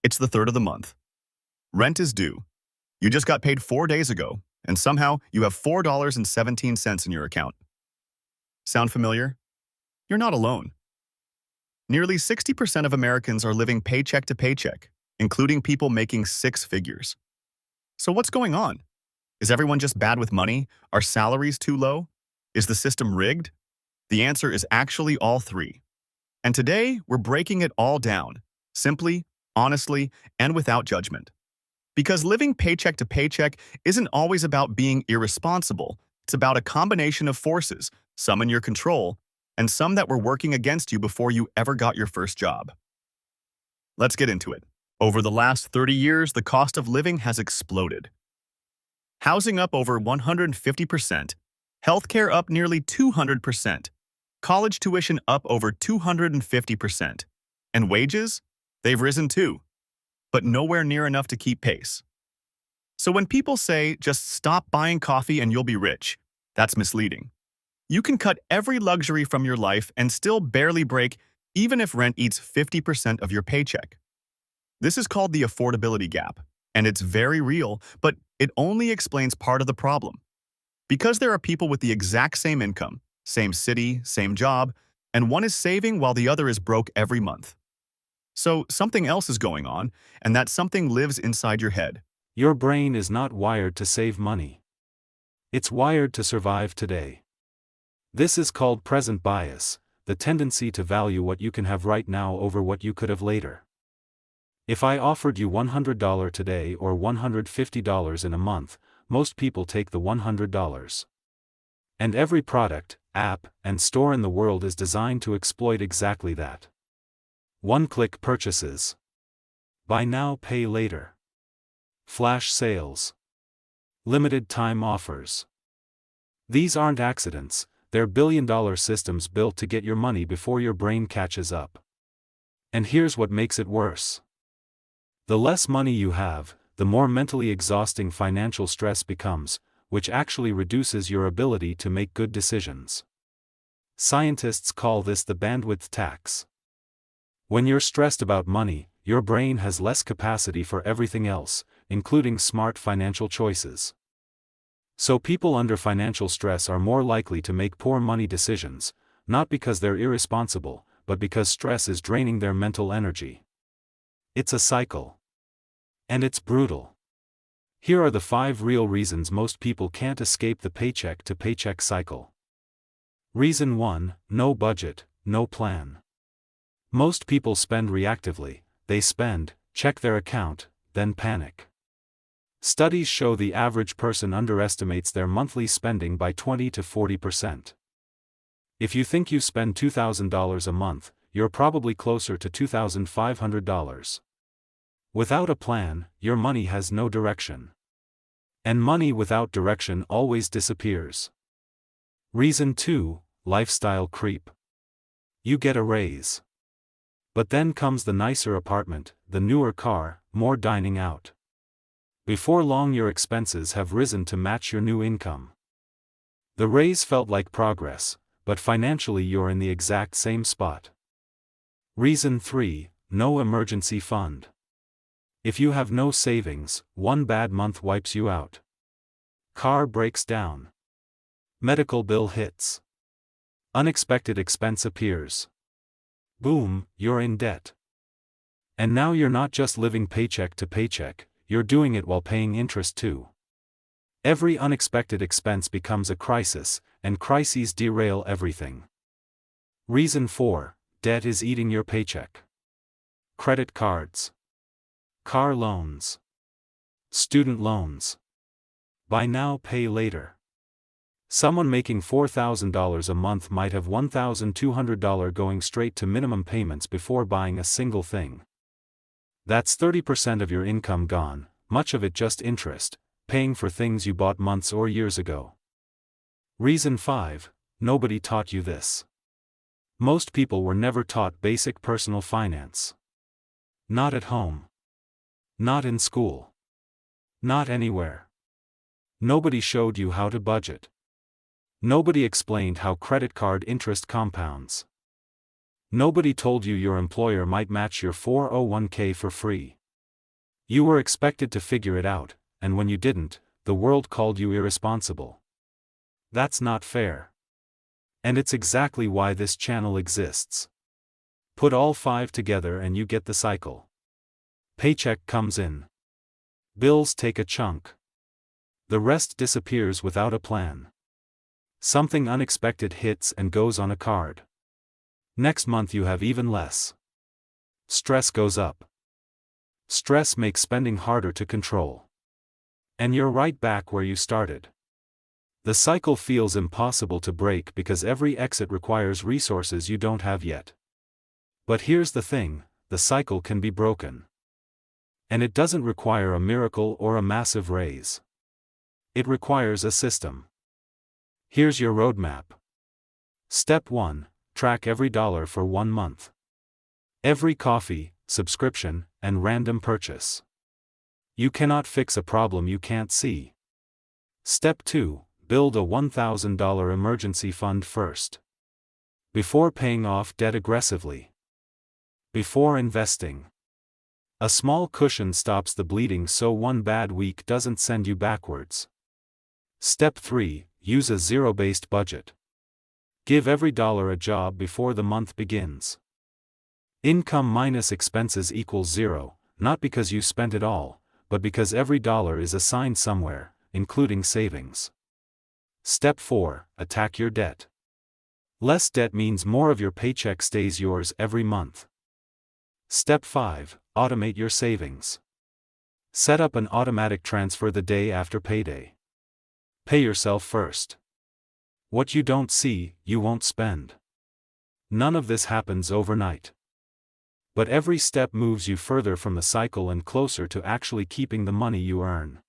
It's the third of the month. Rent is due. You just got paid 4 days ago, and somehow you have $4.17 in your account. Sound familiar? You're not alone. Nearly 60% of Americans are living paycheck to paycheck, including people making six figures. So what's going on? Is everyone just bad with money? Are salaries too low? Is the system rigged? The answer is actually all three. And today, we're breaking it all down, simply, honestly, and without judgment. Because living paycheck to paycheck isn't always about being irresponsible. It's about a combination of forces, some in your control, and some that were working against you before you ever got your first job. Let's get into it. Over the last 30 years, the cost of living has exploded. Housing up over 150%, healthcare up nearly 200%, college tuition up over 250%, and wages? They've risen too, but nowhere near enough to keep pace. So when people say, just stop buying coffee and you'll be rich, that's misleading. You can cut every luxury from your life and still barely break even if rent eats 50% of your paycheck. This is called the affordability gap, and it's very real, but it only explains part of the problem. Because there are people with the exact same income, same city, same job, and one is saving while the other is broke every month. So something else is going on, and that something lives inside your head. Your brain is not wired to save money. It's wired to survive today. This is called present bias, the tendency to value what you can have right now over what you could have later. If I offered you $100 today or $150 in a month, most people take the $100. And every product, app, and store in the world is designed to exploit exactly that. One-click purchases. Buy now, pay later. Flash sales. Limited time offers. These aren't accidents, they're billion-dollar systems built to get your money before your brain catches up. And here's what makes it worse. The less money you have, the more mentally exhausting financial stress becomes, which actually reduces your ability to make good decisions. Scientists call this the bandwidth tax. When you're stressed about money, your brain has less capacity for everything else, including smart financial choices. So people under financial stress are more likely to make poor money decisions, not because they're irresponsible, but because stress is draining their mental energy. It's a cycle. And it's brutal. Here are the 5 real reasons most people can't escape the paycheck to paycheck cycle. Reason 1: no budget, no plan. Most people spend reactively. They spend, check their account, then panic. Studies show the average person underestimates their monthly spending by 20 to 40%. If you think you spend $2,000 a month, you're probably closer to $2,500. Without a plan, your money has no direction. And money without direction always disappears. Reason 2: lifestyle creep. You get a raise. But then comes the nicer apartment, the newer car, more dining out. Before long your expenses have risen to match your new income. The raise felt like progress, but financially you're in the exact same spot. Reason 3: no emergency fund. If you have no savings, one bad month wipes you out. Car breaks down. Medical bill hits. Unexpected expense appears. Boom, you're in debt. And now you're not just living paycheck to paycheck, you're doing it while paying interest too. Every unexpected expense becomes a crisis, and crises derail everything. Reason 4: debt is eating your paycheck. Credit cards. Car loans. Student loans. Buy now, pay later. Someone making $4,000 a month might have $1,200 going straight to minimum payments before buying a single thing. That's 30% of your income gone, much of it just interest, paying for things you bought months or years ago. Reason 5: nobody taught you this. Most people were never taught basic personal finance. Not at home. Not in school. Not anywhere. Nobody showed you how to budget. Nobody explained how credit card interest compounds. Nobody told you your employer might match your 401k for free. You were expected to figure it out, and when you didn't, the world called you irresponsible. That's not fair. And it's exactly why this channel exists. Put all 5 together and you get the cycle. Paycheck comes in. Bills take a chunk. The rest disappears without a plan. Something unexpected hits and goes on a card. Next month you have even less. Stress goes up. Stress makes spending harder to control. And you're right back where you started. The cycle feels impossible to break because every exit requires resources you don't have yet. But here's the thing, the cycle can be broken. And it doesn't require a miracle or a massive raise. It requires a system. Here's your roadmap. Step 1, track every dollar for 1 month. Every coffee, subscription, and random purchase. You cannot fix a problem you can't see. Step 2, build a $1,000 emergency fund first. Before paying off debt aggressively. Before investing. A small cushion stops the bleeding so one bad week doesn't send you backwards. Step 3, use a zero-based budget. Give every dollar a job before the month begins. Income minus expenses equals 0, not because you spent it all, but because every dollar is assigned somewhere, including savings. Step 4, attack your debt. Less debt means more of your paycheck stays yours every month. Step 5, automate your savings. Set up an automatic transfer the day after payday. Pay yourself first. What you don't see, you won't spend. None of this happens overnight. But every step moves you further from the cycle and closer to actually keeping the money you earn.